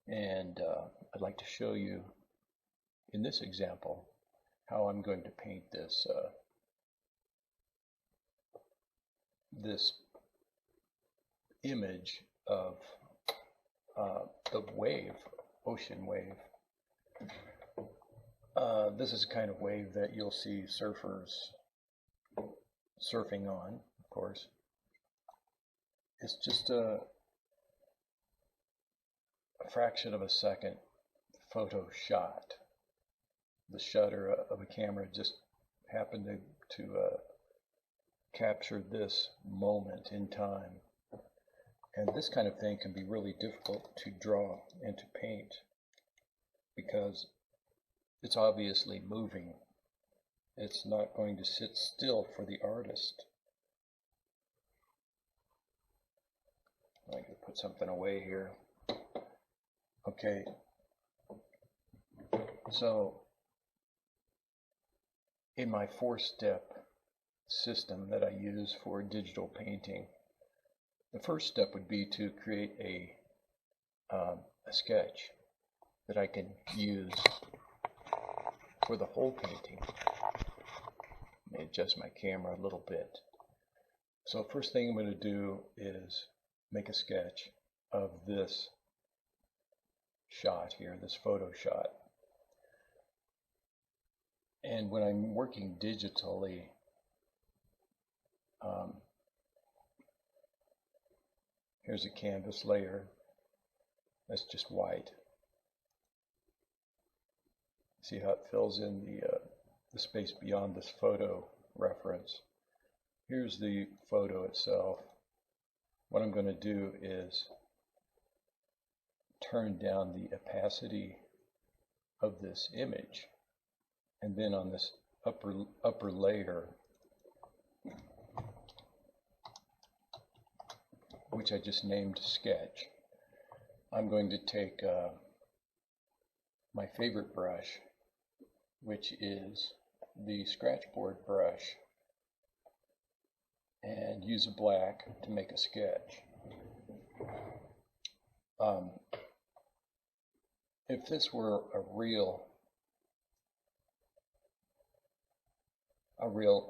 And I'd like to show you in this example how I'm going to paint this this image of the wave, ocean wave. This is the kind of wave that you'll see surfers surfing on, of course. It's just a fraction of a second photo shot. The shutter of a camera just happened to capture this moment in time. And this kind of thing can be really difficult to draw and to paint because it's obviously moving. It's not going to sit still for the artist. I can put something away here. Okay, so in my 4-step system that I use for digital painting, the first step would be to create a sketch that I can use for the whole painting. Let me adjust my camera a little bit. So first thing I'm going to do is make a sketch of this shot here, this photo shot. And when I'm working digitally, here's a canvas layer that's just white. See how it fills in the space beyond this photo reference. Here's the photo itself. What I'm going to do is turn down the opacity of this image, and then on this upper layer, which I just named sketch, I'm going to take my favorite brush, which is the Scratchboard brush, and use a black to make a sketch. If this were a real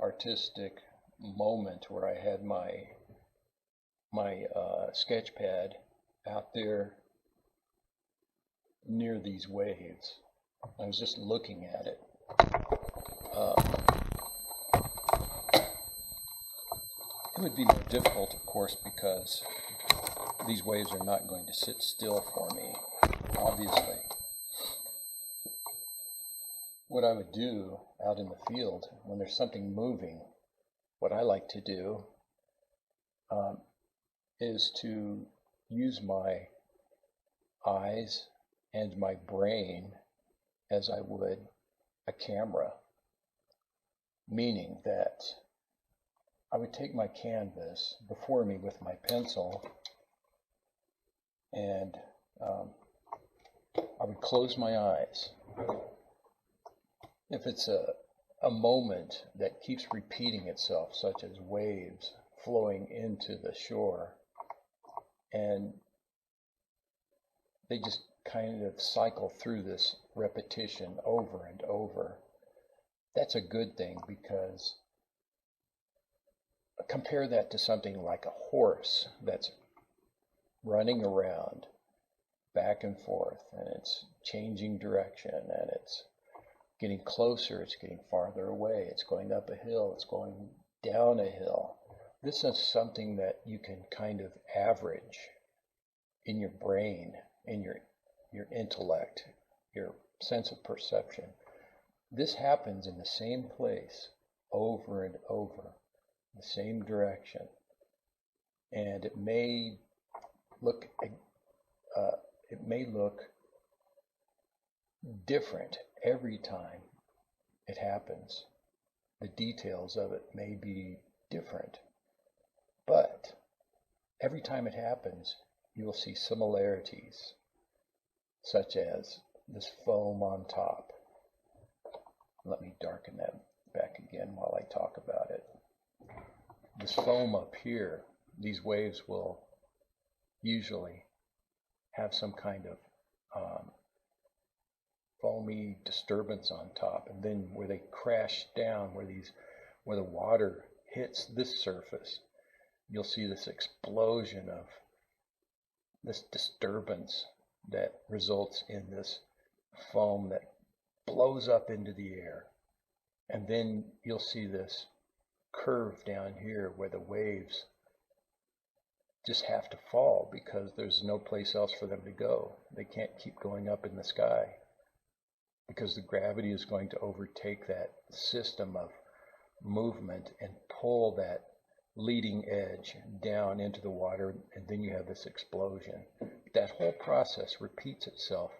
artistic moment where I had my sketch pad out there near these waves, I was just looking at it. It would be more difficult, of course, because these waves are not going to sit still for me, obviously. What I would do out in the field when there's something moving, what I like to do is to use my eyes and my brain as I would a camera, meaning that I would take my canvas before me with my pencil, and I would close my eyes. If it's a moment that keeps repeating itself, such as waves flowing into the shore, and they just kind of cycle through this repetition over and over, that's a good thing, because compare that to something like a horse that's running around back and forth, and it's changing direction, and it's getting closer, it's getting farther away, it's going up a hill, it's going down a hill. This is something that you can kind of average in your brain, in your intellect, your sense of perception. This happens in the same place over and over, the same direction, and it may look different every time it happens. The details of it may be different, but every time it happens, you will see similarities, such as this foam on top. Let me darken that back again while I talk about it. This foam up here, these waves will usually have some kind of foamy disturbance on top, and then where they crash down, where the water hits this surface, you'll see this explosion of this disturbance that results in this foam that blows up into the air. And then you'll see this curve down here where the waves just have to fall because there's no place else for them to go. They can't keep going up in the sky because the gravity is going to overtake that system of movement and pull that leading edge down into the water, and then you have this explosion. That whole process repeats itself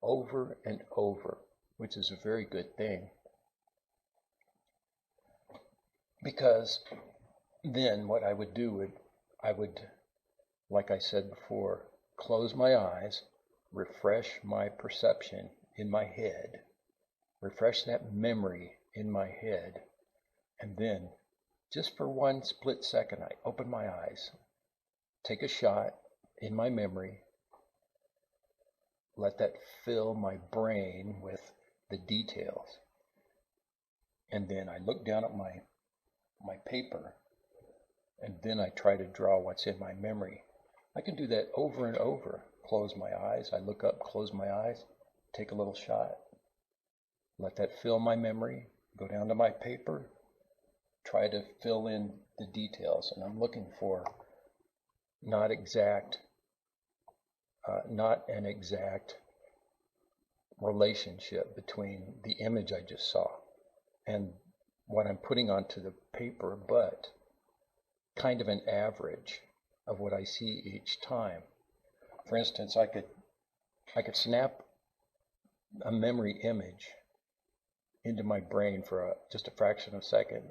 over and over, which is a very good thing, because then what I would do, I would, like I said before, close my eyes, refresh my perception in my head, refresh that memory in my head, and then just for one split second, I open my eyes, take a shot in my memory, let that fill my brain with the details, and then I look down at my paper, and then I try to draw what's in my memory. I can do that over and over. Close my eyes, I look up, close my eyes, take a little shot, let that fill my memory, go down to my paper, try to fill in the details. And I'm looking for not an exact relationship between the image I just saw and what I'm putting onto the paper, but kind of an average of what I see each time. For instance, I could snap a memory image into my brain for just a fraction of a second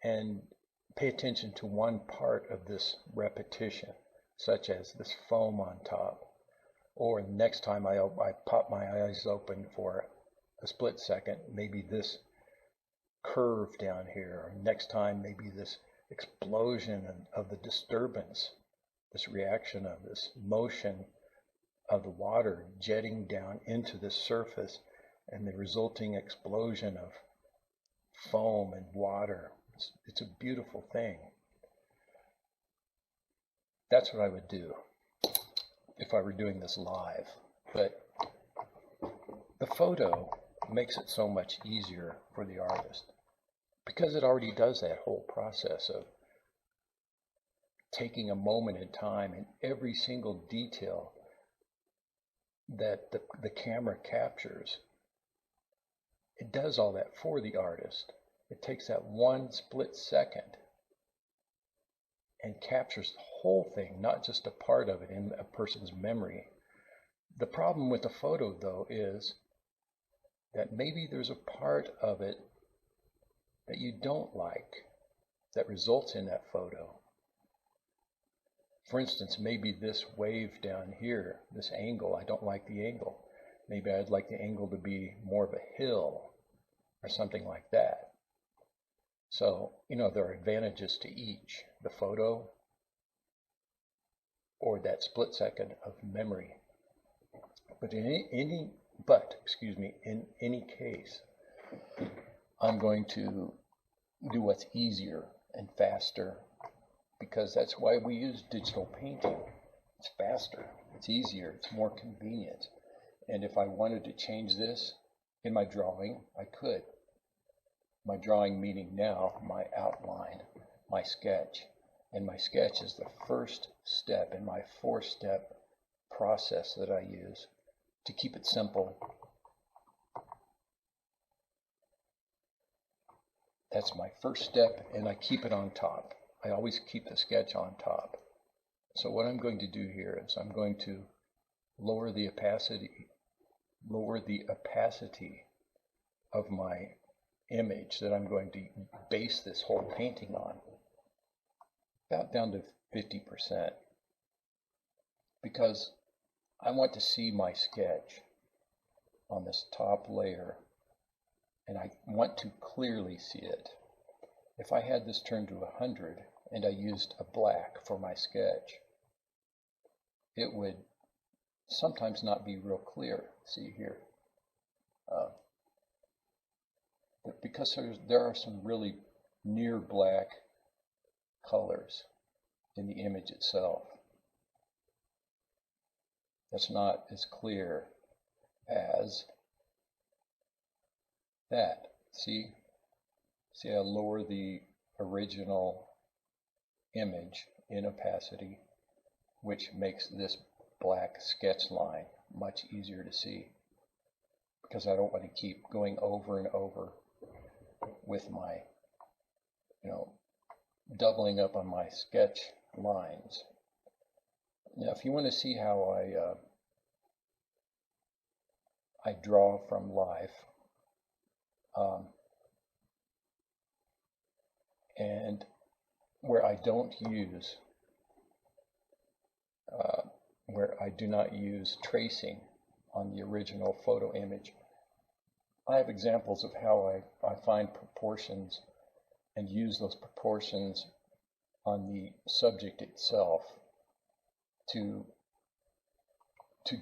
and pay attention to one part of this repetition, such as this foam on top, or next time I pop my eyes open for a split second, maybe this curve down here, or next time maybe this explosion of the disturbance, this reaction of this motion of the water jetting down into the surface and the resulting explosion of foam and water. It's a beautiful thing. That's what I would do if I were doing this live. But the photo makes it so much easier for the artist because it already does that whole process of taking a moment in time and every single detail that the camera captures. It does all that for the artist. It takes that one split second and captures the whole thing, not just a part of it in a person's memory. The problem with the photo, though, is that maybe there's a part of it that you don't like that results in that photo. For instance, maybe this wave down here, this angle, I don't like the angle. Maybe I'd like the angle to be more of a hill or something like that. So, there are advantages to each, the photo or that split second of memory. But in any case, I'm going to do what's easier and faster, because that's why we use digital painting. It's faster, it's easier, it's more convenient. And if I wanted to change this in my drawing, I could. My drawing meaning now my outline, my sketch. And my sketch is the first step in my 4-step process that I use to keep it simple. That's my first step, and I keep it on top. I always keep the sketch on top. So what I'm going to do here is I'm going to lower the opacity of my image that I'm going to base this whole painting on, about down to 50%, because I want to see my sketch on this top layer, and I want to clearly see it. If I had this turned to 100 and I used a black for my sketch, it would sometimes not be real clear. See here. But because there are some really near black colors in the image itself, that's not as clear as that. See I lower the original image in opacity, which makes this black sketch line much easier to see, because I don't want to keep going over and over with my, doubling up on my sketch lines. Now, if you want to see how I draw from life, and where I do not use tracing on the original photo image, I have examples of how I find proportions and use those proportions on the subject itself to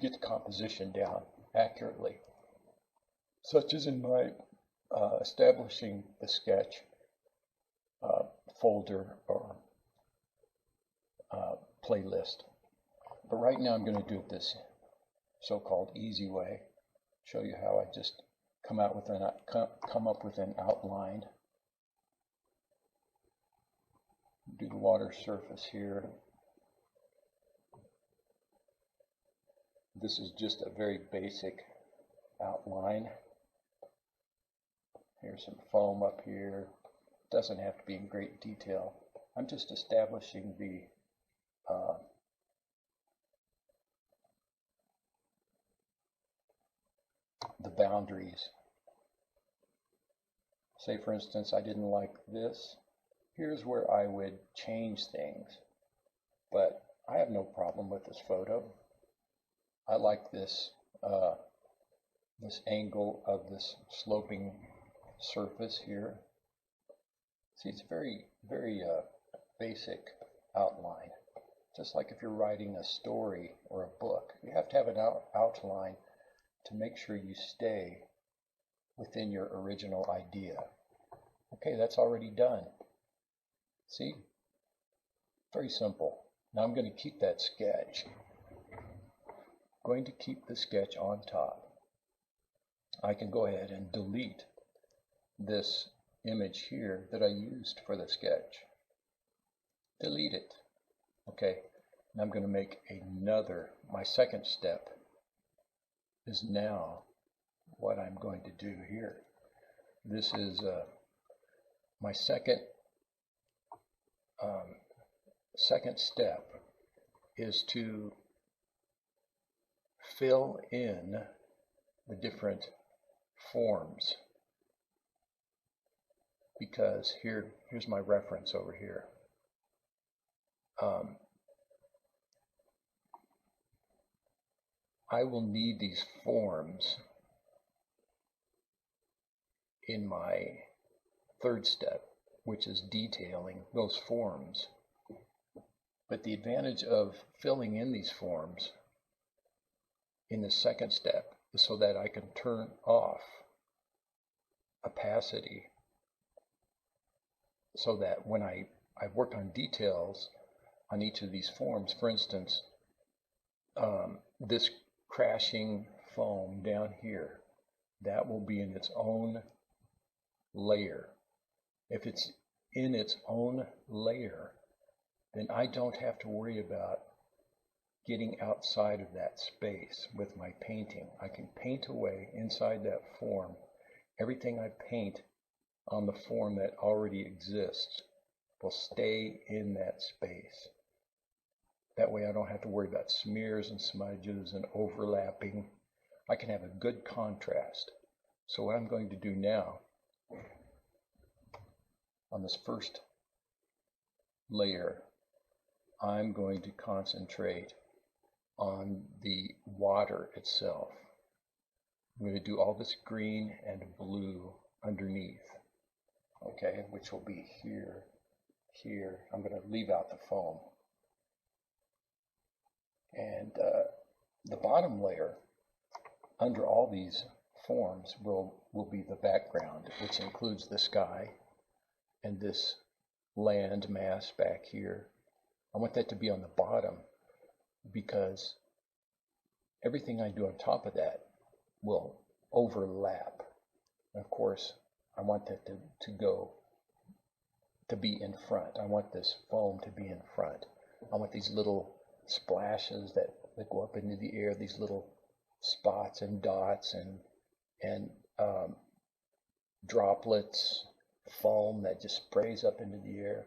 get the composition down accurately, such as in my establishing the sketch folder or playlist. But right now I'm going to do it this so-called easy way. Show you how I just come up with an outline. Do the water surface here. This is just a very basic outline. Here's some foam up here. Doesn't have to be in great detail. I'm just establishing the boundaries. Say, for instance, I didn't like this. Here's where I would change things. But I have no problem with this photo. I like this this angle of this sloping surface here. See, it's very, very basic outline. Just like if you're writing a story or a book, you have to have an outline to make sure you stay within your original idea. Okay, that's already done. See? Very simple. Now I'm going to keep that sketch. I'm going to keep the sketch on top. I can go ahead and delete this image here that I used for the sketch. Delete it. Okay, now I'm going to make my second step is now what I'm going to do here. This is my second step is to fill in the different forms, because here's my reference over here. I will need these forms in my third step, which is detailing those forms. But the advantage of filling in these forms in the second step is so that I can turn off opacity, so that when I work on details on each of these forms, for instance, this crashing foam down here, that will be in its own layer. If it's in its own layer, then I don't have to worry about getting outside of that space with my painting. I can paint away inside that form. Everything I paint on the form that already exists will stay in that space. That way I don't have to worry about smears and smudges and overlapping. I can have a good contrast. So what I'm going to do now, on this first layer, I'm going to concentrate on the water itself. I'm going to do all this green and blue underneath, okay, which will be here, here. I'm going to leave out the foam. And The bottom layer under all these forms will be the background, which includes the sky and this land mass back here. I want that to be on the bottom because everything I do on top of that will overlap. And of course, I want that to be in front. I want this foam to be in front. I want these little splashes that go up into the air, these little spots and dots and droplets, foam that just sprays up into the air.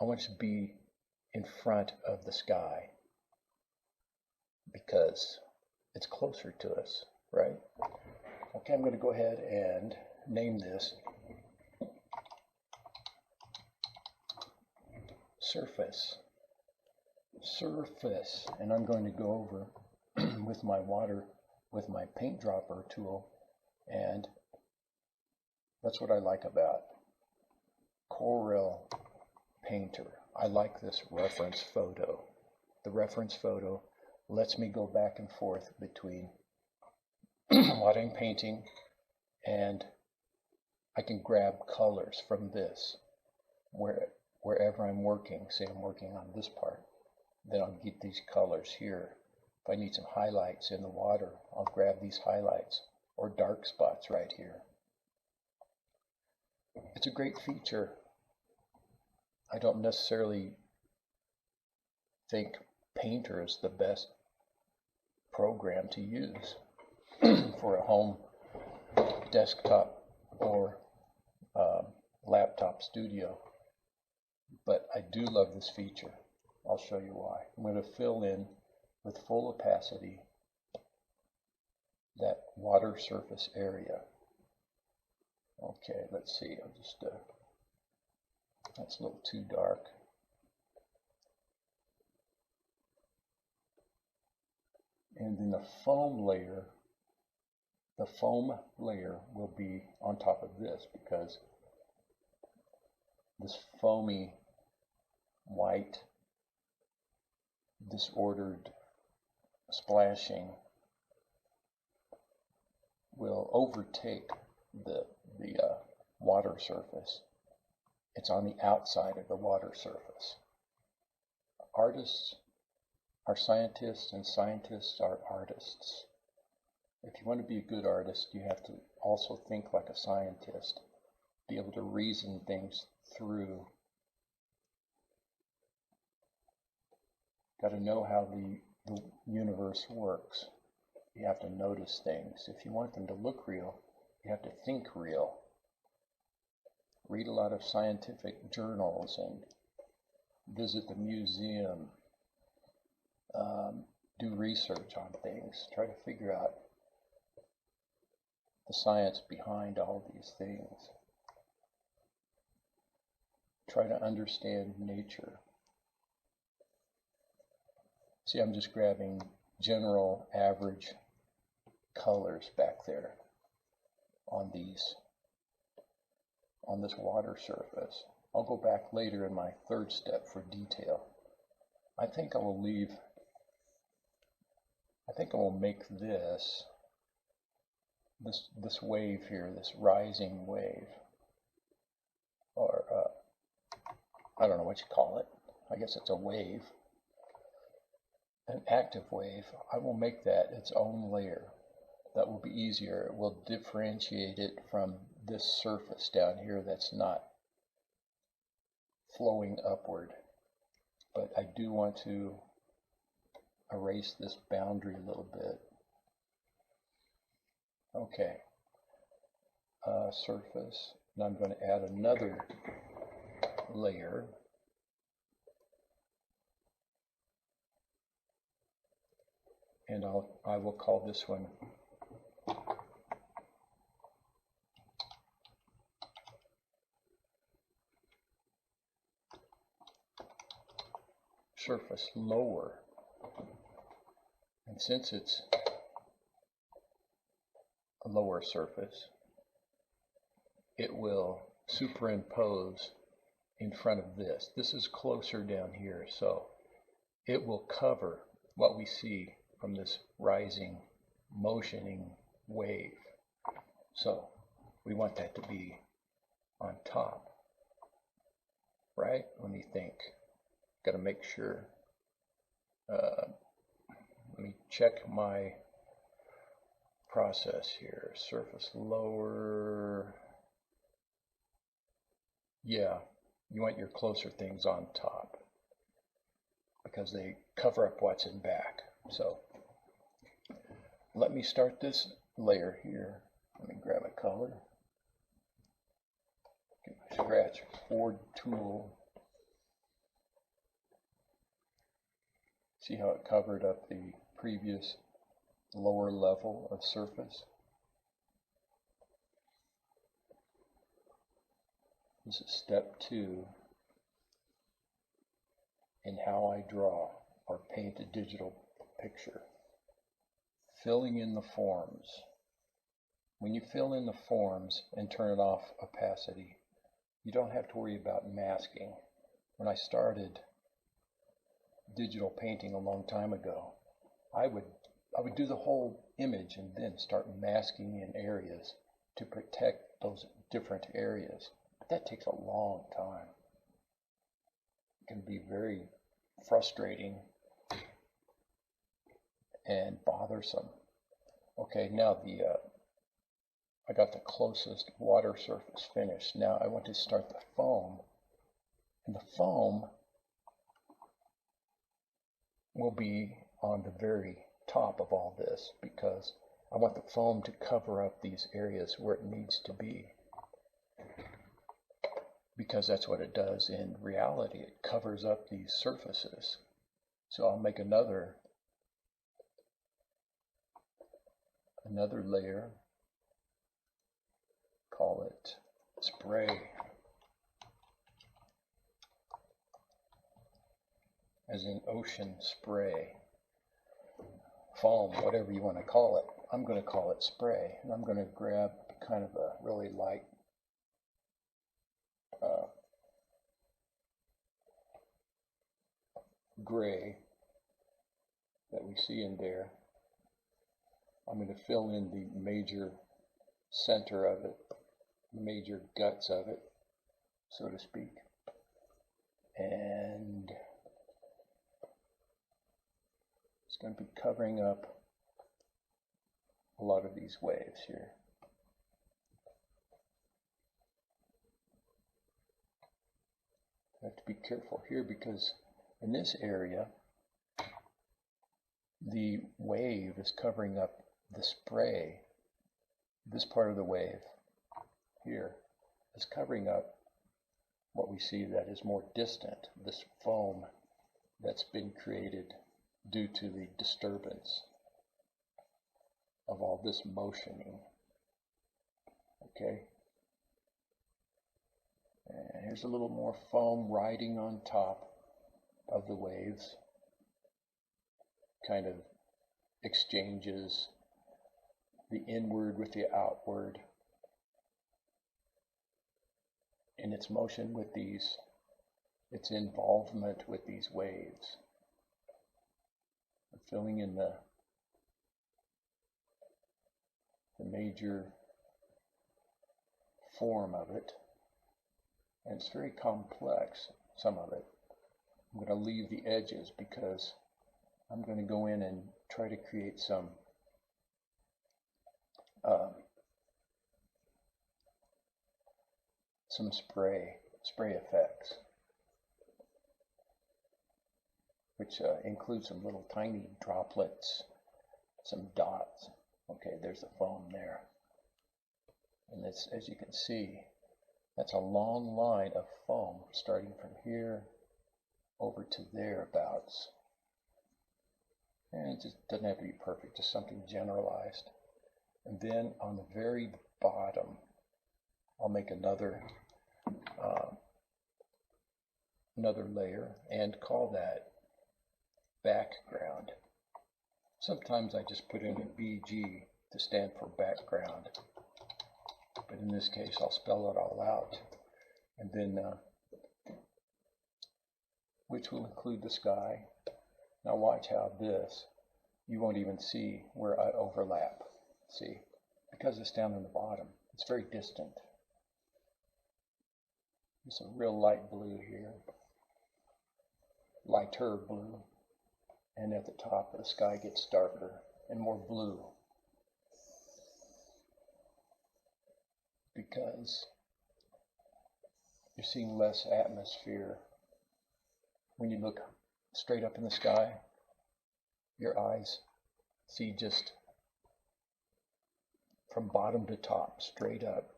I want it to be in front of the sky because it's closer to us, right? Okay, I'm going to go ahead and name this surface, and I'm going to go over with my paint dropper tool, and that's what I like about Corel Painter. I like this reference photo. The reference photo lets me go back and forth between what I'm painting, and I can grab colors from this wherever I'm working. Say I'm working on this part, then I'll get these colors here. If I need some highlights in the water, I'll grab these highlights or dark spots right here. It's a great feature. I don't necessarily think Painter is the best program to use for a home desktop or laptop studio, but I do love this feature. I'll show you why. I'm going to fill in with full opacity that water surface area. Okay, let's see. I'll just that's a little too dark. And then the foam layer will be on top of this because this foamy, white, disordered splashing will overtake the water surface. It's on the outside of the water surface. Artists are scientists, and scientists are artists. If you want to be a good artist, you have to also think like a scientist, be able to reason things through. Got to know how the universe works. You have to notice things. If you want them to look real, you have to think real. Read a lot of scientific journals and visit the museum. Do research on things. Try to figure out the science behind all these things. Try to understand nature. See, I'm just grabbing general average colors back there on this water surface. I'll go back later in my third step for detail. I think I will make this wave here, this rising wave, or I don't know what you call it. I guess it's a wave, an active wave. I will make that its own layer. That will be easier. It will differentiate it from this surface down here that's not flowing upward. But I do want to erase this boundary a little bit. Okay, surface. Now I'm going to add another layer. And I will call this one surface lower. And since it's a lower surface, it will superimpose in front of this. This is closer down here, so it will cover what we see from this rising, motioning wave. So we want that to be on top, right? Let me think. Got to make sure. Let me check my process here. Surface lower. Yeah, you want your closer things on top because they cover up what's in back. So let me start this layer here. Let me grab a color. Get my Scratchboard tool. See how it covered up the previous lower level of surface? This is step 2 in how I draw or paint a digital picture. Filling in the forms. When you fill in the forms and turn off opacity, you don't have to worry about masking. When I started digital painting a long time ago, I would do the whole image and then start masking in areas to protect those different areas. But that takes a long time. It can be very frustrating and bothersome. Okay, now I got the closest water surface finished. Now I want to start the foam, and the foam will be on the very top of all this because I want the foam to cover up these areas where it needs to be, because that's what it does in reality. It covers up these surfaces. So I'll make another layer, call it spray, as in ocean spray, foam, whatever you want to call it. I'm going to call it spray, and I'm going to grab kind of a really light gray that we see in there. I'm going to fill in the major center of it, the major guts of it, so to speak. And it's going to be covering up a lot of these waves here. I have to be careful here because in this area, the wave is covering up the spray. This part of the wave here is covering up what we see that is more distant, this foam that's been created due to the disturbance of all this motioning. Okay? And here's a little more foam riding on top of the waves. Kind of exchanges the inward with the outward in its motion with these, its involvement with these waves. I'm filling in the major form of it, and it's very complex, some of it. I'm going to leave the edges because I'm going to go in and try to create some spray effects, which include some little tiny droplets, some dots. Okay, there's the foam there. And it's, as you can see, that's a long line of foam starting from here over to thereabouts. And it just doesn't have to be perfect, just something generalized. And then on the very bottom, I'll make another layer and call that background. Sometimes I just put in a BG to stand for background, but in this case I'll spell it all out. And then, which will include the sky. Now watch how this you won't even see where I overlap. See, because it's down in the bottom, it's very distant. It's a real light blue here, lighter blue, and at the top the sky gets darker and more blue because you're seeing less atmosphere. When you look straight up in the sky, your eyes see just from bottom to top, straight up.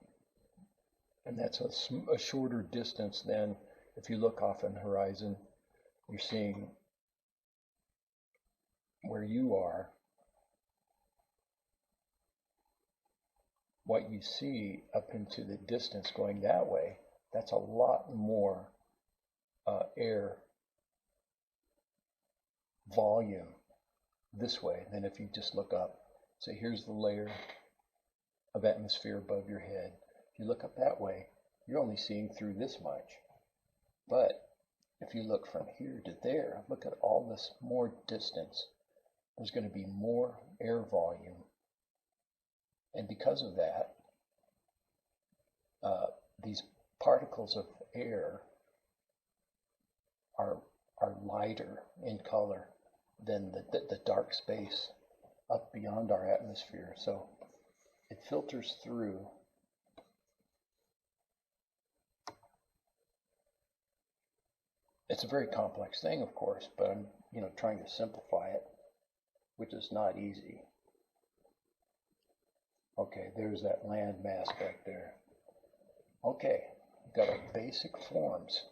And that's a shorter distance than if you look off on the horizon, you're seeing where you are. What you see up into the distance going that way, that's a lot more air volume this way than if you just look up. So here's the layer of atmosphere above your head. If you look up that way, you're only seeing through this much. But if you look from here to there, look at all this more distance. There's going to be more air volume. And because of that, these particles of air are lighter in color than the dark space up beyond our atmosphere. So it filters through. It's a very complex thing, of course, but I'm trying to simplify it, which is not easy. Okay, there's that land mass back there. Okay, we've got our basic forms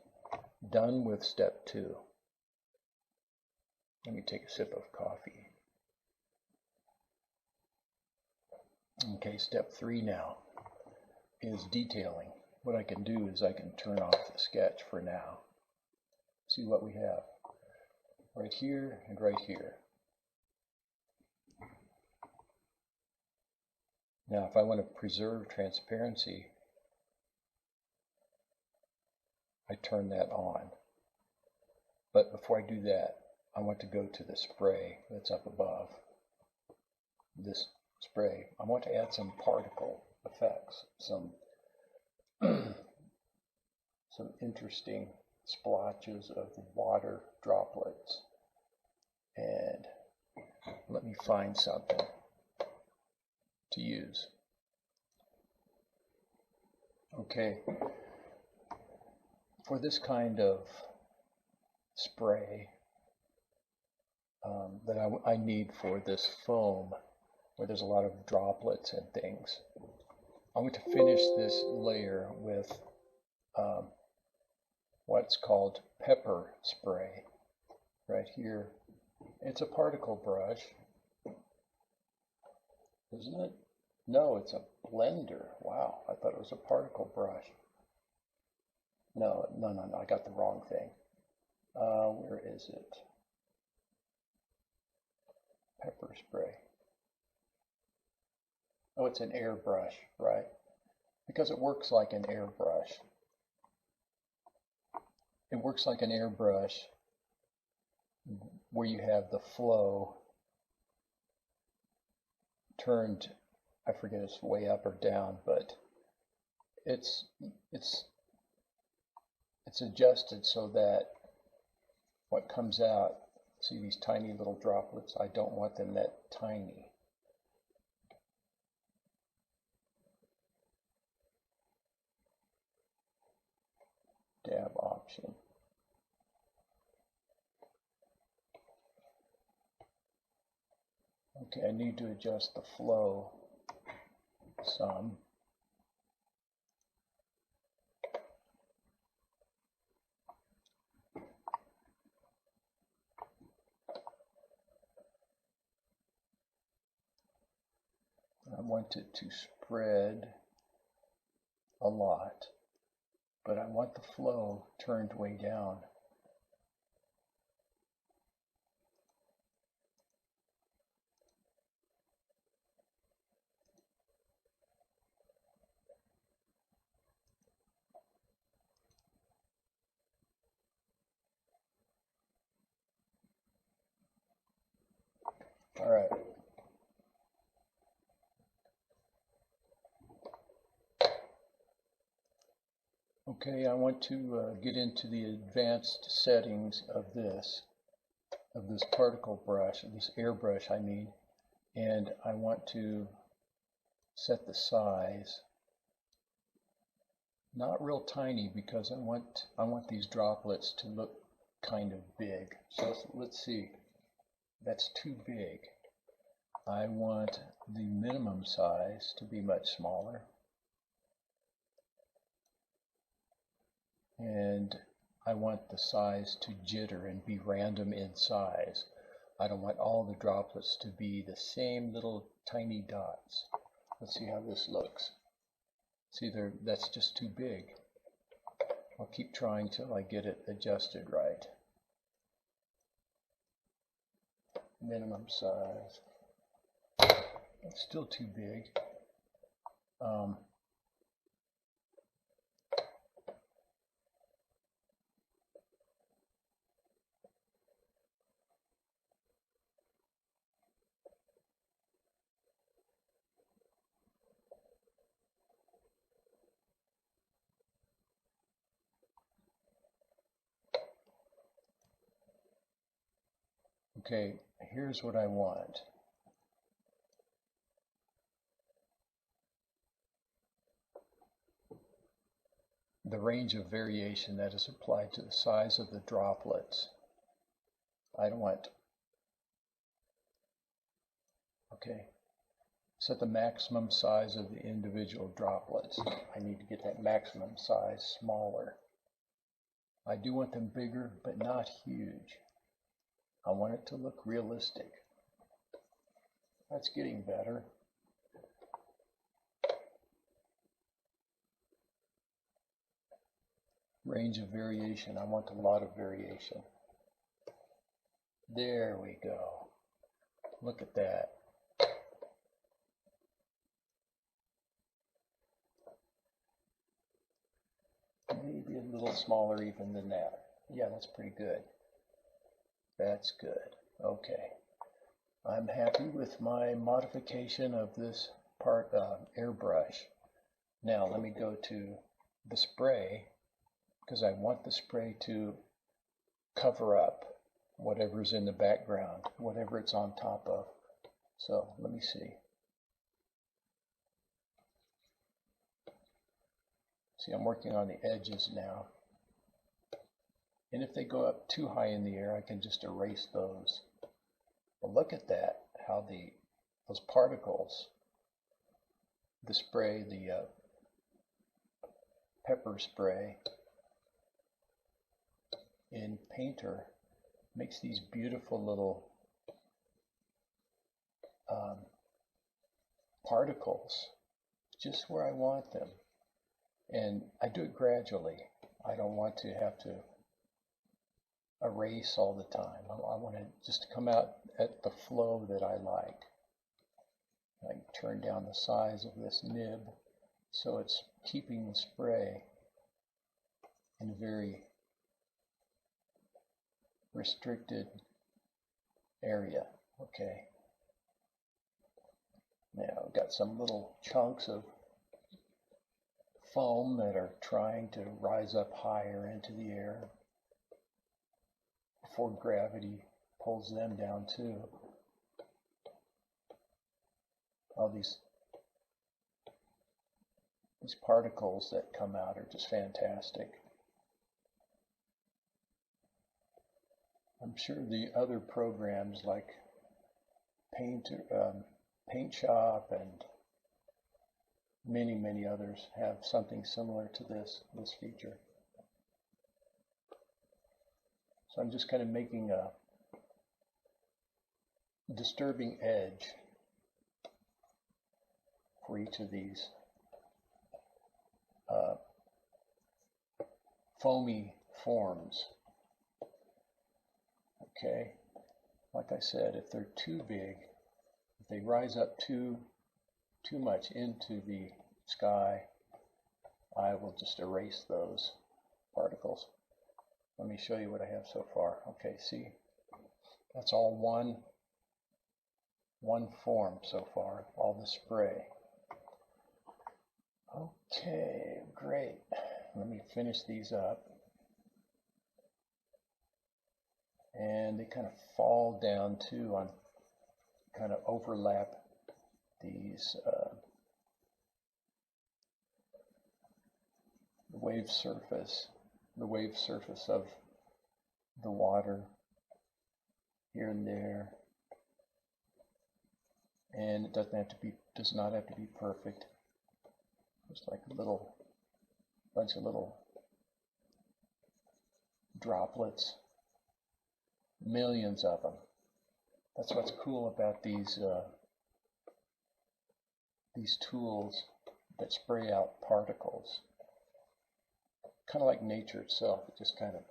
done with step 2. Let me take a sip of coffee. Okay, step 3 now is detailing. What I can do is I can turn off the sketch for now. See what we have right here and right here. Now, if I want to preserve transparency, I turn that on. But before I do that, I want to go to the spray that's up above. This spray, I want to add some particle effects, some interesting splotches of water droplets. And let me find something to use. Okay, for this kind of spray that I need for this foam, where there's a lot of droplets and things, I want to finish this layer with what's called pepper spray right here. It's a particle brush, isn't it? No, it's a blender. Wow, I thought it was a particle brush. No, I got the wrong thing. Where is it? Pepper spray. Oh, it's an airbrush, right? Because it works like an airbrush. It works like an airbrush where you have the flow turned, I forget it's way up or down, but it's adjusted so that what comes out, see these tiny little droplets, I don't want them that tiny. Dab option. Okay, I need to adjust the flow some. I want it to spread a lot, but I want the flow turned way down. All right. Okay, I want to get into the advanced settings of this particle brush, this airbrush I mean, and I want to set the size not real tiny because I want these droplets to look kind of big. So let's see. That's too big. I want the minimum size to be much smaller. And I want the size to jitter and be random in size. I don't want all the droplets to be the same little tiny dots. Let's see how this looks. See there, that's just too big. I'll keep trying till I get it adjusted right. Minimum size. It's still too big. Okay, here's what I want. The range of variation that is applied to the size of the droplets. I don't want, okay, set the maximum size of the individual droplets. I need to get that maximum size smaller. I do want them bigger, but not huge. I want it to look realistic. That's getting better. Range of variation. I want a lot of variation. There we go. Look at that. Maybe a little smaller even than that. Yeah, that's pretty good. That's good. Okay. I'm happy with my modification of this part airbrush. Now let me go to the spray because I want the spray to cover up whatever's in the background, whatever it's on top of. So let me see. See, I'm working on the edges now. And if they go up too high in the air, I can just erase those. But look at that, how those particles, the spray, the pepper spray in Painter makes these beautiful little particles just where I want them. And I do it gradually. I don't want to have to erase all the time. I want it just to come out at the flow that I like. I turn down the size of this nib so it's keeping the spray in a very restricted area. Okay. Now I've got some little chunks of foam that are trying to rise up higher into the air before gravity pulls them down too. All these particles that come out are just fantastic. I'm sure the other programs like Paint Shop and many others have something similar to this feature. So I'm just kind of making a disturbing edge for each of these foamy forms. Okay, like I said, if they're too big, if they rise up too much into the sky, I will just erase those particles. Let me show you what I have so far. Okay, see, that's all one one form so far, all the spray. Okay, great. Let me finish these up. And they kind of fall down too, on kind of overlap these the wave surface of the water here and there. And it does not have to be perfect. Just like a bunch of little droplets, millions of them. That's what's cool about these tools that spray out particles. Kind of like nature itself, it just kind of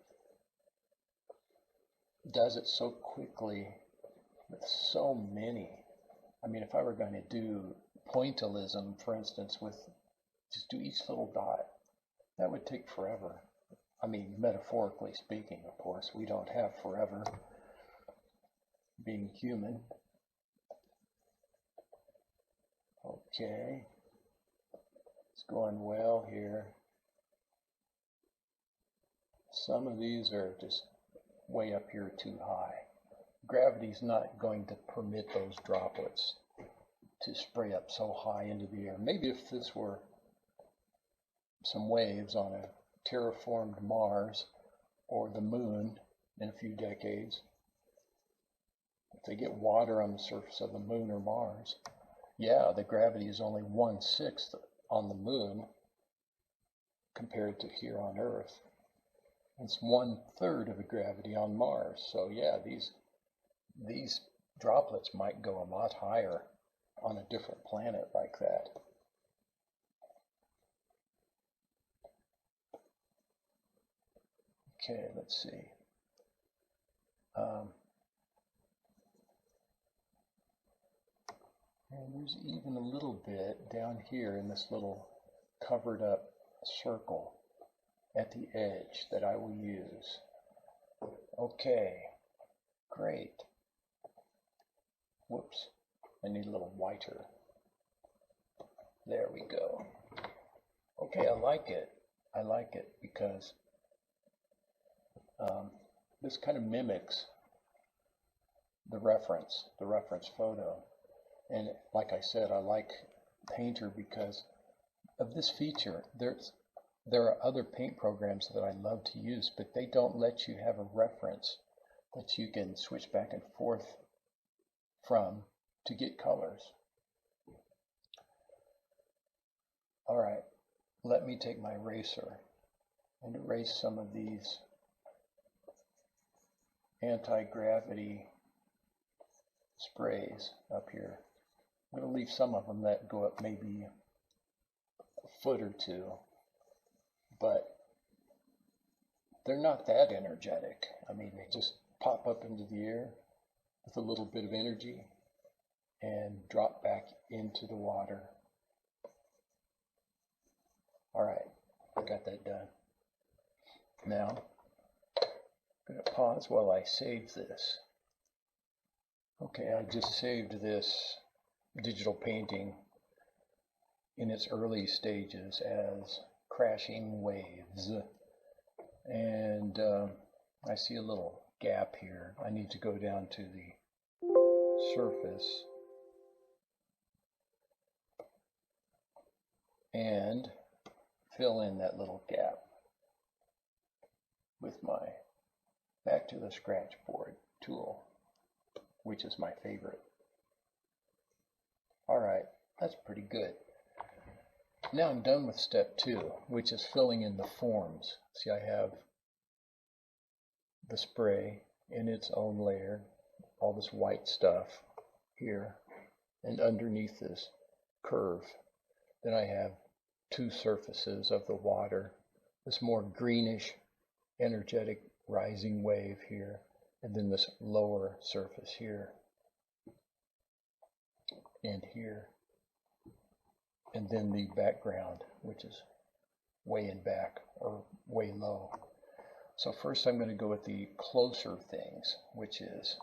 does it so quickly with so many. I mean, if I were going to do pointillism, for instance, with just do each little dot, that would take forever. I mean, metaphorically speaking, of course, we don't have forever, being human. Okay, it's going well here. Some of these are just way up here too high. Gravity's not going to permit those droplets to spray up so high into the air. Maybe if this were some waves on a terraformed Mars or the moon in a few decades, if they get water on the surface of the moon or Mars, yeah, the gravity is only 1/6 on the moon compared to here on Earth. It's 1/3 of the gravity on Mars. So yeah, these droplets might go a lot higher on a different planet like that. Okay, let's see. And there's even a little bit down here in this little covered up circle at the edge that I will use. Okay, great. Whoops, I need a little whiter. There we go. Okay, I like it. I like it because this kind of mimics the reference photo. And like I said, I like Painter because of this feature. There are other paint programs that I love to use, but they don't let you have a reference that you can switch back and forth from to get colors. All right, let me take my eraser and erase some of these anti-gravity sprays up here. I'm going to leave some of them that go up maybe a foot or two, but they're not that energetic. I mean, they just pop up into the air with a little bit of energy and drop back into the water. All right, I got that done. Now, I'm going to pause while I save this. Okay, I just saved this digital painting in its early stages as crashing waves. And I see a little gap here. I need to go down to the surface and fill in that little gap with my back to the Scratchboard tool, which is my favorite. All right, that's pretty good. Now I'm done with step 2, which is filling in the forms. See, I have the spray in its own layer, all this white stuff here, and underneath this curve. Then I have 2 surfaces of the water, this more greenish, energetic rising wave here, and then this lower surface here and here, and then the background, which is way in back or way low. So first I'm going to go with the closer things, which is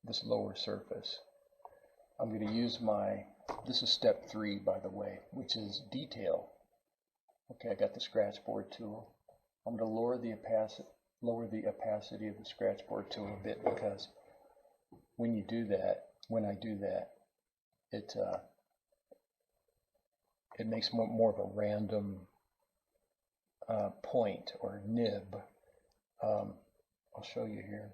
this lower surface. I'm going to use this is step 3, by the way, which is detail. Okay, I got the Scratchboard tool. I'm going to lower the opacity of the Scratchboard tool a bit, because when I do that, it makes more of a random point or nib. I'll show you here.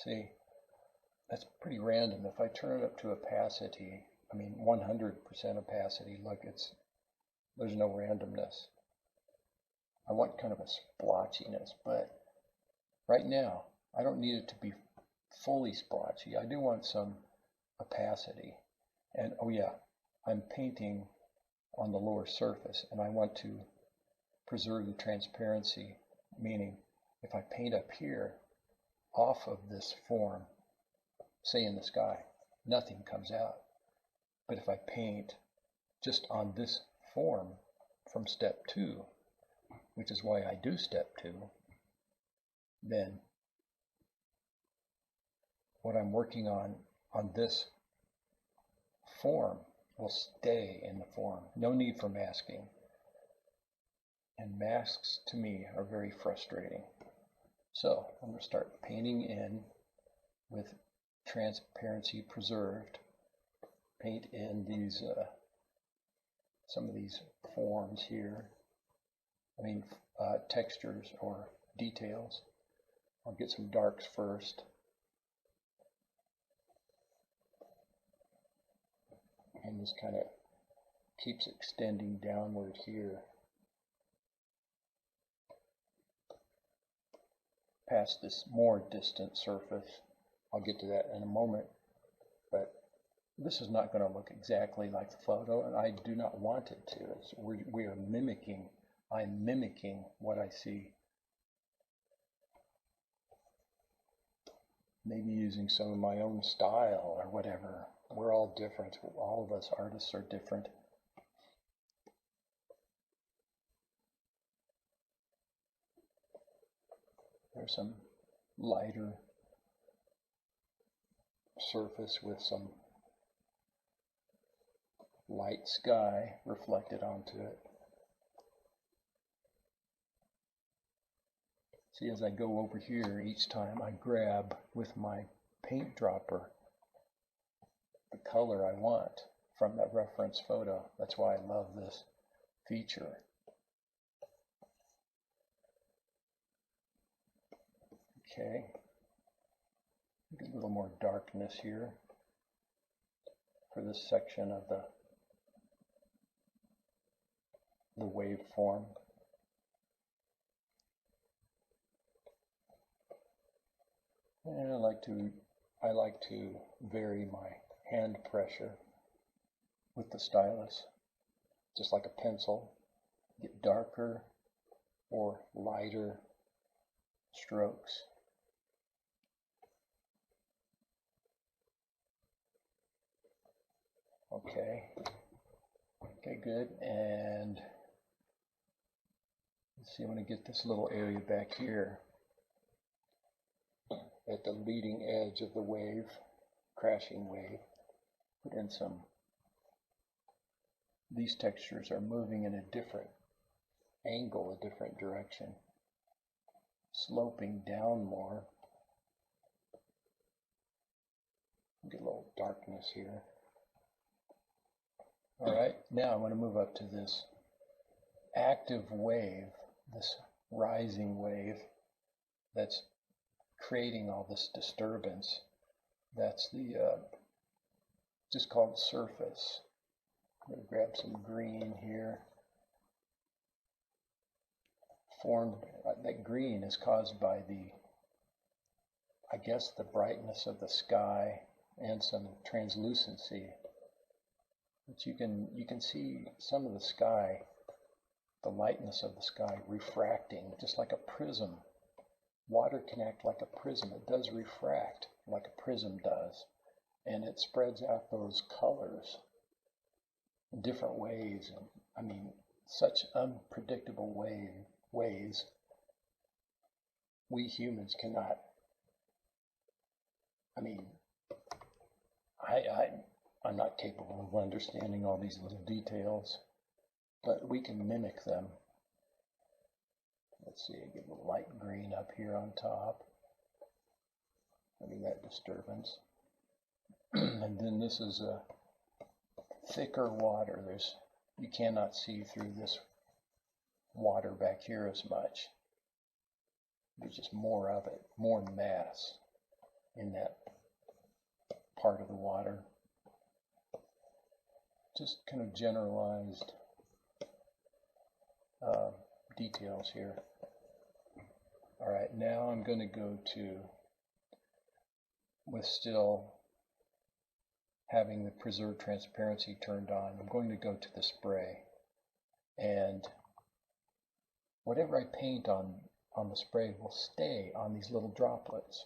See, that's pretty random. If I turn it up to opacity, 100% opacity, look, there's no randomness. I want kind of a splotchiness, but right now, I don't need it to be fully splotchy. I do want some opacity. And oh yeah, I'm painting on the lower surface, and I want to preserve the transparency, meaning if I paint up here off of this form, say in the sky, nothing comes out. But if I paint just on this form from step 2, which is why I do step 2, then what I'm working on this form will stay in the form. No need for masking. And masks, to me, are very frustrating. So I'm going to start painting in with transparency preserved. Paint in these some of these forms here. Textures or details. I'll get some darks first. And this kind of keeps extending downward here. Past this more distant surface. I'll get to that in a moment. But this is not going to look exactly like the photo, and I do not want it to. I'm mimicking what I see. Maybe using some of my own style or whatever. We're all different. All of us artists are different. There's some lighter surface with some light sky reflected onto it. See, as I go over here, each time I grab with my paint dropper the color I want from that reference photo. That's why I love this feature. Okay, get a little more darkness here for this section of the waveform. And I like to vary my hand pressure with the stylus, just like a pencil. Get darker or lighter strokes. Okay, good. And let's see, I want to get this little area back here at the leading edge of the wave, crashing wave. Put in these textures are moving in a different angle, a different direction, sloping down more. Get a little darkness here. All right, now I want to move up to this active wave, this rising wave that's creating all this disturbance. That's the just called surface. I'm going to grab some green here. That green is caused by the brightness of the sky and some translucency. But you can see some of the sky, the lightness of the sky refracting, just like a prism. Water can act like a prism. It does refract like a prism does, and it spreads out those colors in different ways. Such unpredictable ways we humans cannot mean, I'm not capable of understanding all these little details, but we can mimic them. Let's see, I give a light green up here on top. Maybe that disturbance. And then this is a thicker water. You cannot see through this water back here as much. There's just more of it, more mass in that part of the water. Just kind of generalized details here. All right, now I'm going to go to, with still having the preserve transparency turned on, I'm going to go to the spray, and whatever I paint on the spray will stay on these little droplets.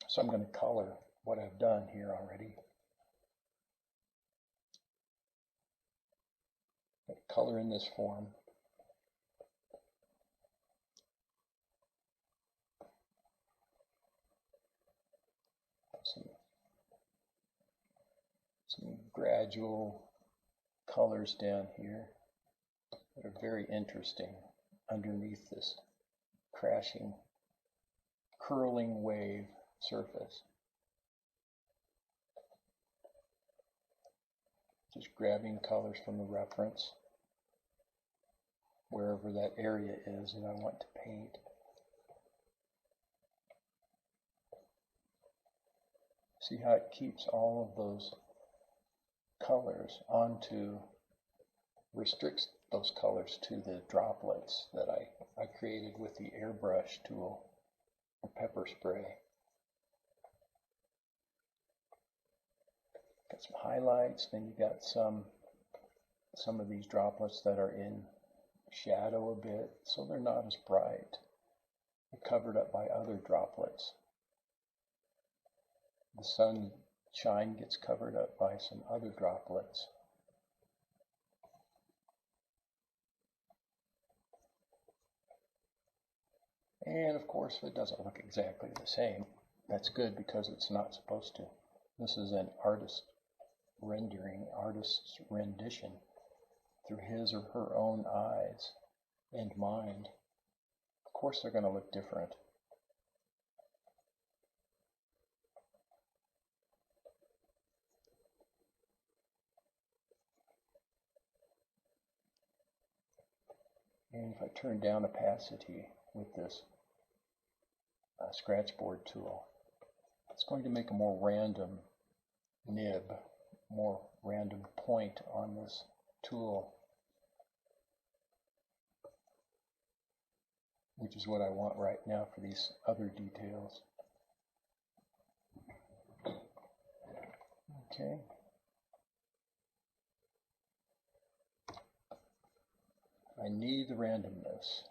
So I'm going to color what I've done here already. Color in this form. Some gradual colors down here that are very interesting underneath this crashing, curling wave surface. Just grabbing colors from the reference, wherever that area is that I want to paint. See how it keeps all of those colors restricts those colors to the droplets that I created with the airbrush tool or pepper spray. Got some highlights, then you got some of these droplets that are in shadow a bit, so they're not as bright. They're covered up by other droplets. The sunshine gets covered up by some other droplets. And of course, it doesn't look exactly the same. That's good because it's not supposed to. This is an artist's rendition through his or her own eyes and mind. Of course, they're going to look different. And if I turn down opacity with this Scratchboard tool, it's going to make a more random nib, more random point on this tool, which is what I want right now for these other details. Okay. I need the randomness.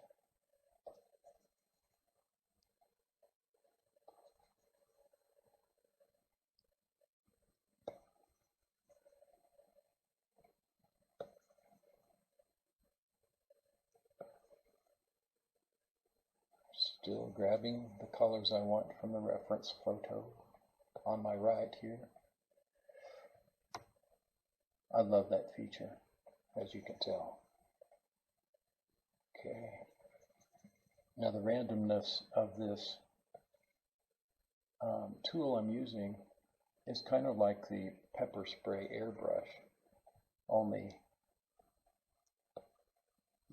Still grabbing the colors I want from the reference photo on my right here. I love that feature, as you can tell. Okay. Now the randomness of this tool I'm using is kind of like the pepper spray airbrush, only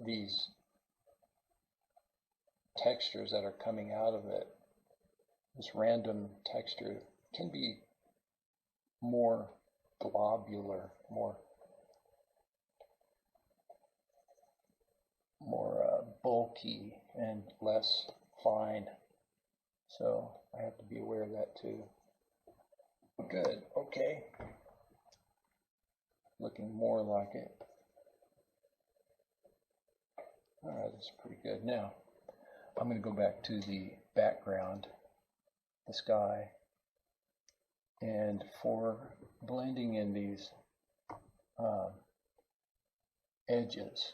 these textures that are coming out of it, this random texture, can be more globular, more bulky and less fine. So I have to be aware of that too. Good, okay. Looking more like it. Alright, that's pretty good. Now, I'm going to go back to the background, the sky, and for blending in these edges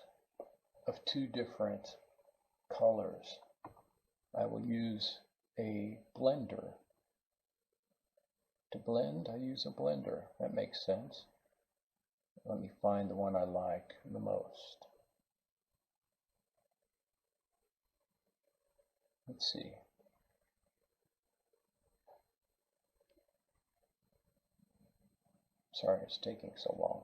of two different colors, I will use a blender To blend, I use a blender. That makes sense. Let me find the one I like the most. Let's see. Sorry, it's taking so long.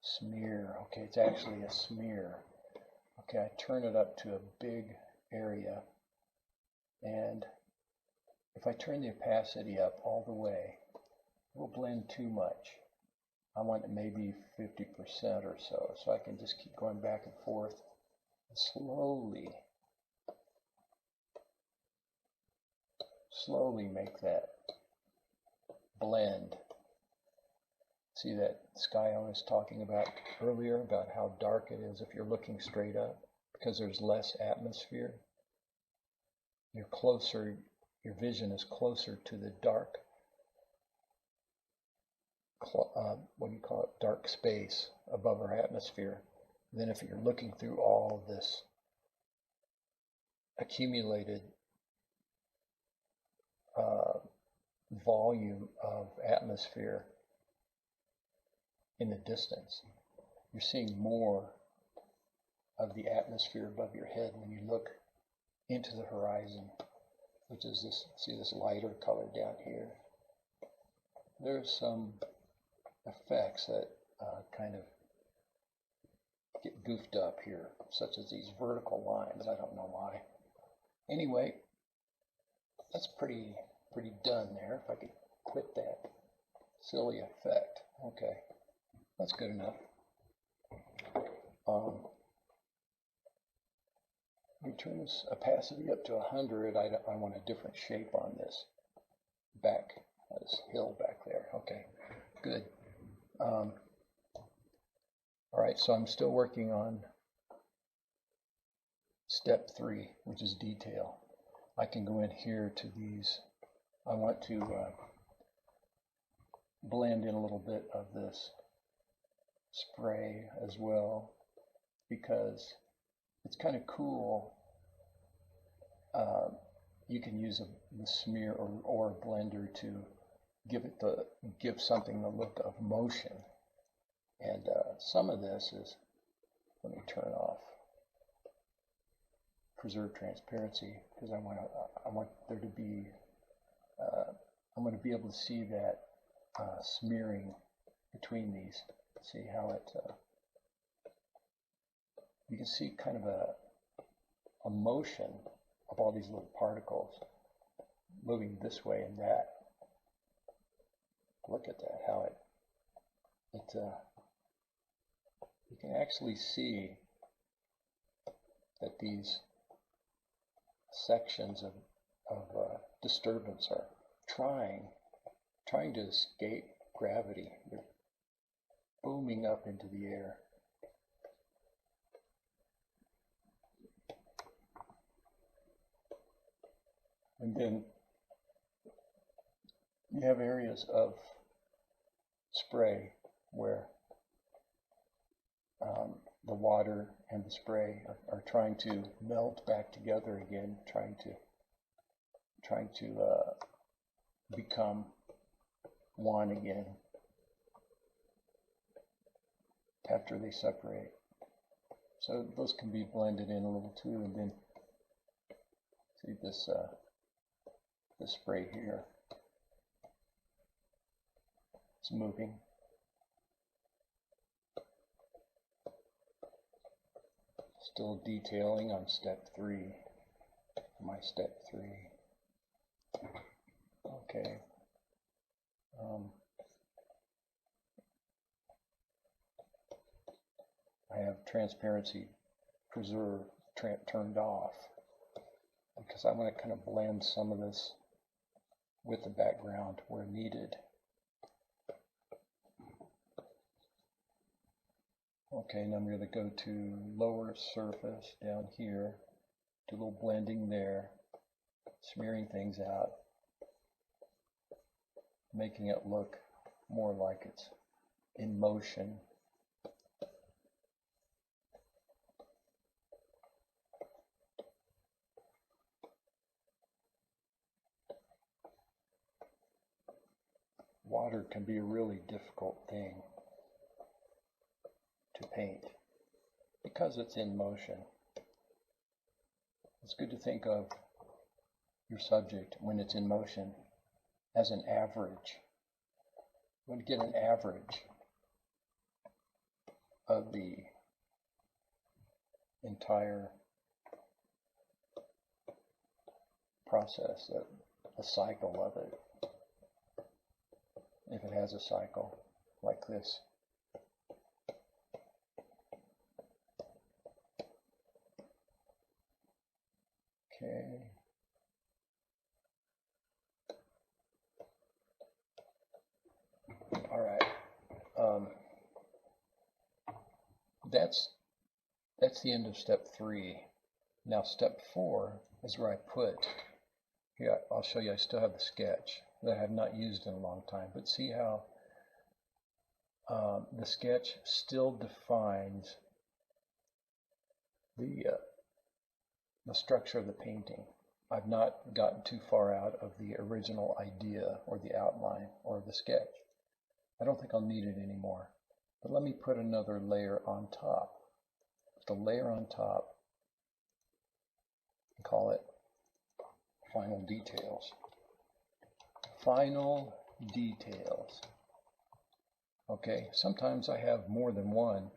Smear. Okay, it's actually a smear. Okay, I turn it up to a big area, and if I turn the opacity up all the way, it will blend too much. I want it maybe 50% or so, so I can just keep going back and forth and slowly make that blend. See that sky I was talking about earlier, about how dark it is if you're looking straight up, because there's less atmosphere. You're closer, your vision is closer to the dark, what do you call it, dark space above our atmosphere, than if you're looking through all this accumulated volume of atmosphere in the distance. You're seeing more of the atmosphere above your head when you look into the horizon, which is this, see this lighter color down here. There's some effects that kind of get goofed up here, such as these vertical lines. I don't know why. Anyway, that's pretty done there. If I could quit that silly effect. Okay, that's good enough. We turn this opacity up to 100. I want a different shape on this hill back there. Okay, good. All right, so I'm still working on step 3, which is detail. I can go in here to these. I want to blend in a little bit of this spray as well, because it's kind of cool. You can use the smear or a blender to give something the look of motion. And some of this is, let me turn off preserve transparency, because I want there to be I'm going to be able to see that smearing between these. See how it you can see kind of a motion of all these little particles moving this way and that. Look at that, how you can actually see that these sections of disturbance are trying to escape gravity. They're booming up into the air. And then you have areas of spray where the water and the spray are trying to melt back together again, trying to become one again after they separate. So those can be blended in a little too, and then see this spray here. It's moving. Still detailing on step 3. My step 3. Okay. I have transparency preserve turned off, because I want to kind of blend some of this with the background where needed. Okay, now I'm going to go to lower surface down here, do a little blending there, smearing things out, making it look more like it's in motion. water can be a really difficult thing to paint because it's in motion. It's good to think of your subject when it's in motion as an average. You want to get an average of the entire process, a cycle of it. If it has a cycle like this. Okay. All right. That's the end of step 3. Now step 4 is where I put, here I'll show you, I still have the sketch that I have not used in a long time, but see how the sketch still defines the structure of the painting. I've not gotten too far out of the original idea or the outline or the sketch. I don't think I'll need it anymore. But let me put another layer on top. The layer on top, and call it Final Details. Final Details. Okay, sometimes I have more than one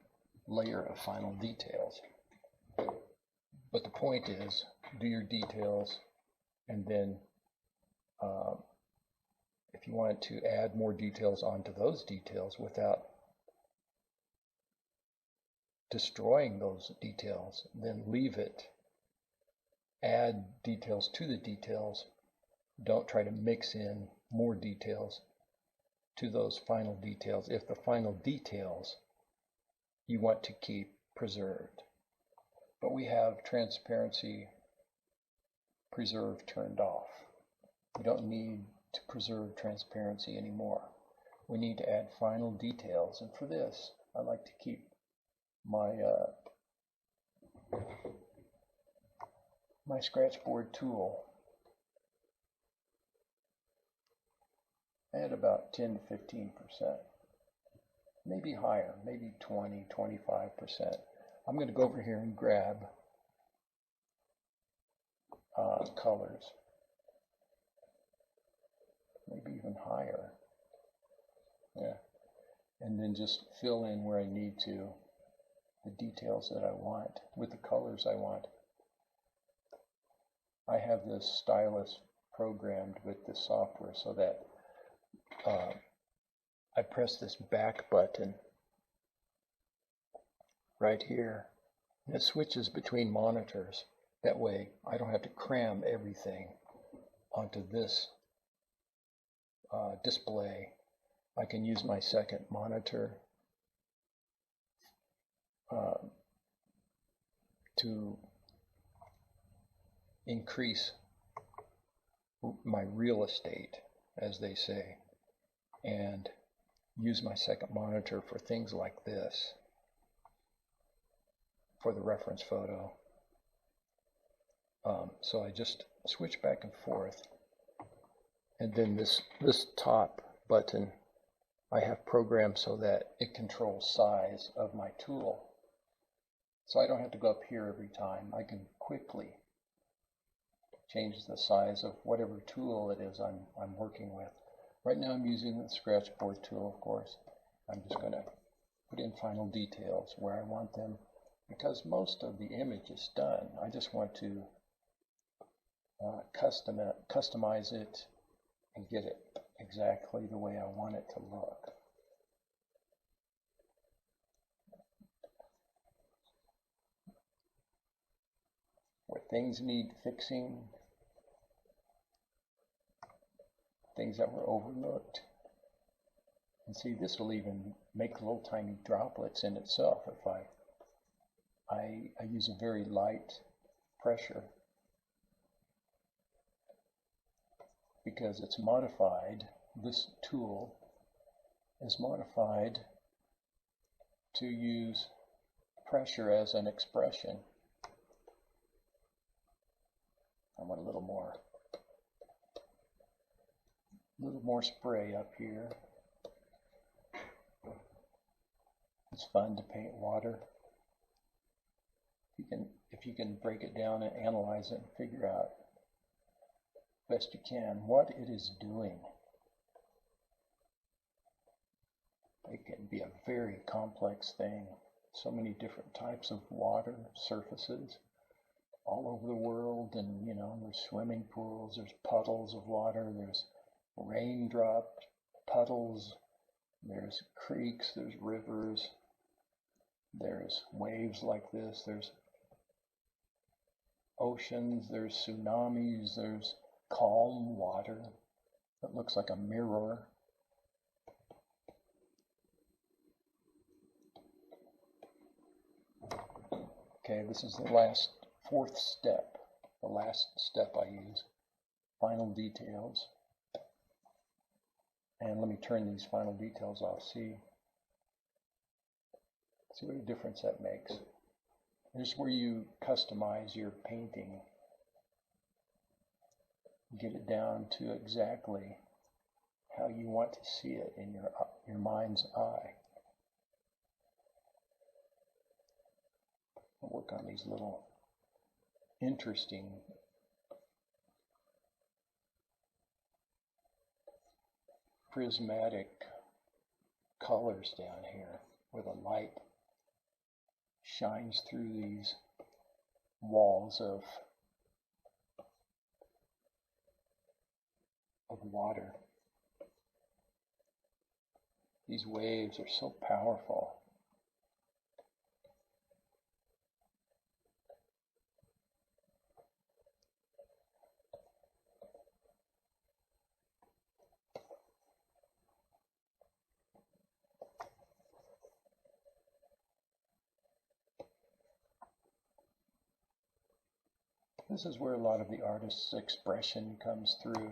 layer of final details. But the point is, do your details, and then if you wanted to add more details onto those details without destroying those details, then leave it. Add details to the details. Don't try to mix in more details to those final details if the final details you want to keep preserved. But we have transparency preserve turned off. We don't need to preserve transparency anymore. We need to add final details, and for this I like to keep my my Scratchboard tool at about 10 to 15%, maybe higher, maybe 20, 25%. I'm going to go over here and grab colors, maybe even higher, yeah, and then just fill in where I need to the details that I want with the colors I want. I have this stylus programmed with this software so that I press this back button right here, and it switches between monitors. That way I don't have to cram everything onto this display. I can use my second monitor to increase my real estate, as they say, and use my second monitor for things like this, for the reference photo. So I just switch back and forth, and then this top button I have programmed so that it controls size of my tool. So I don't have to go up here every time. I can quickly change the size of whatever tool it is I'm working with. Right now I'm using the Scratchboard tool, of course. I'm just going to put in final details where I want them, because most of the image is done. I just want to customize it and get it exactly the way I want it to look. Where things need fixing, things that were overlooked. And see, this will even make little tiny droplets in itself if I use a very light pressure, because it's modified. This tool is modified to use pressure as an expression. I want a little more spray up here. It's fun to paint water. If you can break it down and analyze it and figure out best you can what it is doing. It can be a very complex thing. So many different types of water surfaces all over the world, and there's swimming pools, there's puddles of water, there's raindrop puddles, there's creeks, there's rivers, there's waves like this, there's oceans, there's tsunamis, there's calm water that looks like a mirror. Okay, this is the fourth step, the last step I use, final details. And let me turn these final details off, see what a difference that makes. Here's where you customize your painting. Get it down to exactly how you want to see it in your mind's eye. I'll work on these little interesting prismatic colors down here where the light shines through these walls of water. These waves are so powerful. This is where a lot of the artist's expression comes through.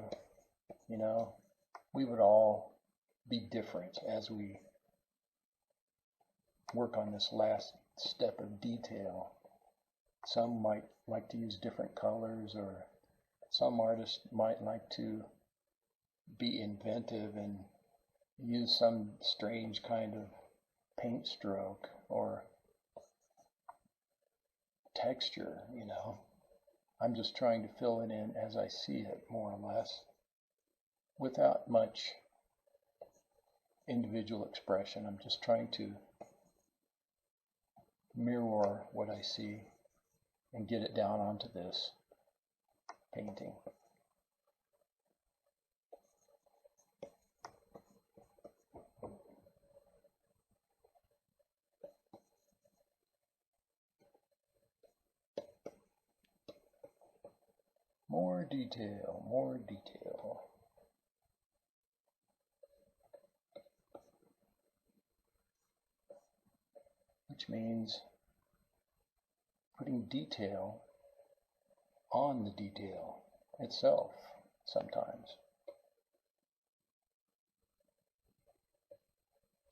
We would all be different as we work on this last step of detail. Some might like to use different colors, or some artists might like to be inventive and use some strange kind of paint stroke or texture, I'm just trying to fill it in as I see it, more or less, without much individual expression. I'm just trying to mirror what I see and get it down onto this painting. More detail, more detail. Which means putting detail on the detail itself sometimes.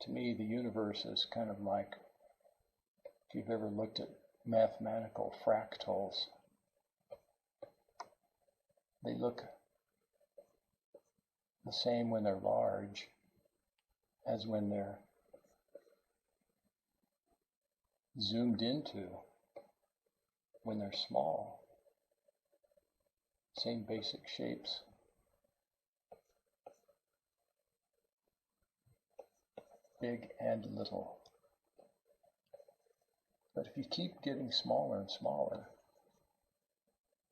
To me, the universe is kind of like, if you've ever looked at mathematical fractals, they look the same when they're large as when they're zoomed into when they're small. Same basic shapes. Big and little. But if you keep getting smaller and smaller,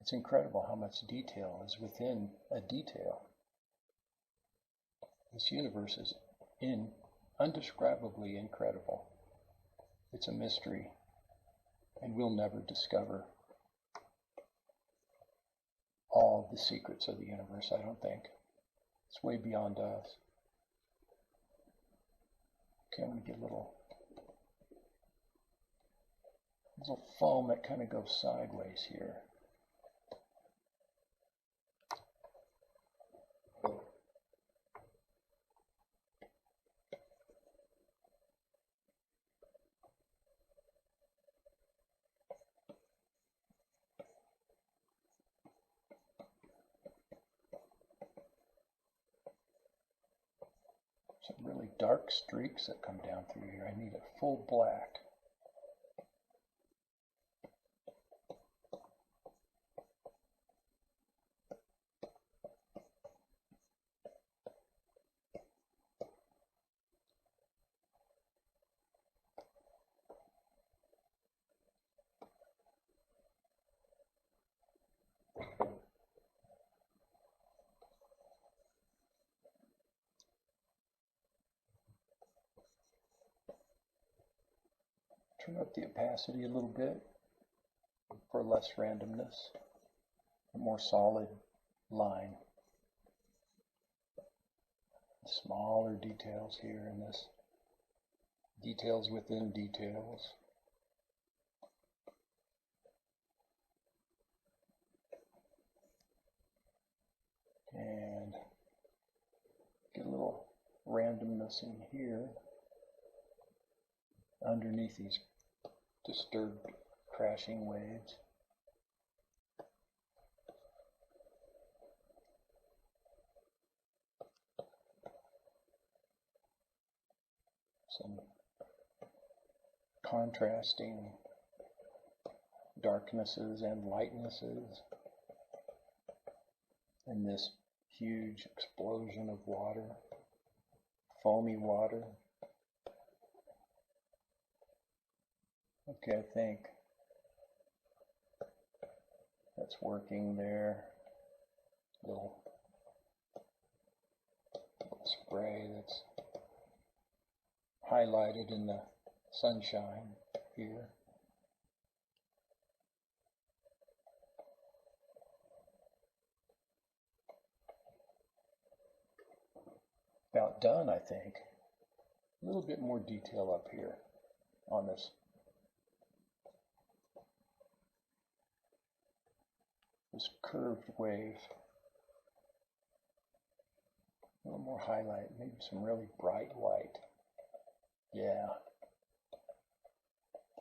it's incredible how much detail is within a detail. This universe is undescribably incredible. It's a mystery, and we'll never discover all the secrets of the universe, I don't think. It's way beyond us. Okay, I'm going to get a little foam that kind of goes sideways here. some really dark streaks that come down through here. I need a full black. Turn up the opacity a little bit for less randomness, a more solid line. Smaller details here in this, details within details. And get a little randomness in here underneath these disturbed crashing waves. Some contrasting darknesses and lightnesses in this huge explosion of water, foamy water. Okay, I think that's working there. Little spray that's highlighted in the sunshine here. About done, I think. A little bit more detail up here on this. This curved wave. A little more highlight, maybe some really bright white. Yeah.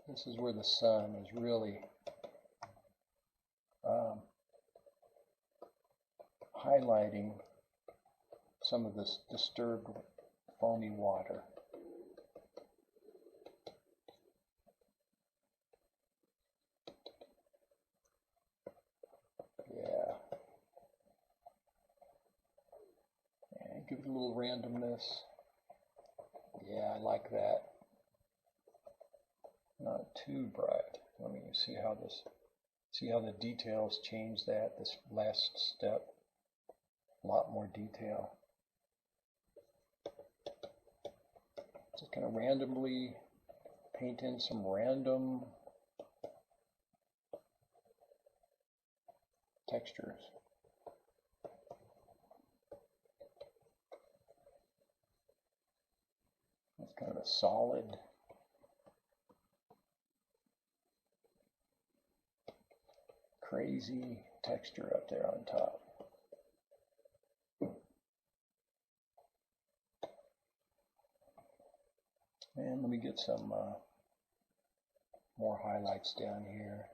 This is where the sun is really highlighting some of this disturbed foamy water. Yeah. And give it a little randomness. Yeah, I like that. Not too bright. Let me see how the details change that, this last step. A lot more detail. Just kind of randomly paint in some random textures. It's kind of a solid, crazy texture up there on top. And let me get some more highlights down here.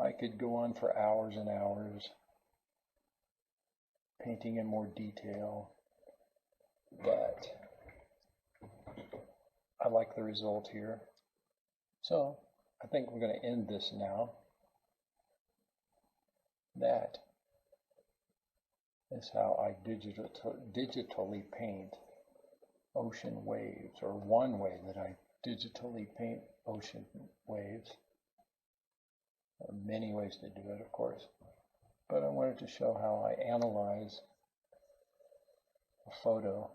I could go on for hours and hours painting in more detail, but I like the result here. So I think we're going to end this now. That is how I digitally paint ocean waves, or one way that I digitally paint ocean waves. There are many ways to do it, of course, but I wanted to show how I analyze a photo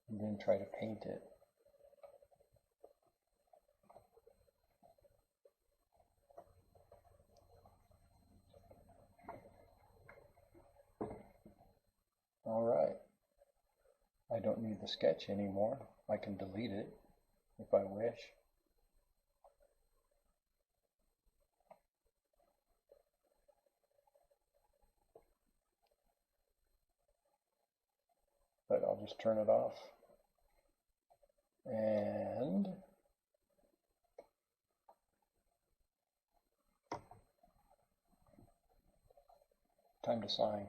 and then try to paint it. All right. I don't need the sketch anymore. I can delete it if I wish. But I'll just turn it off. And time to sign.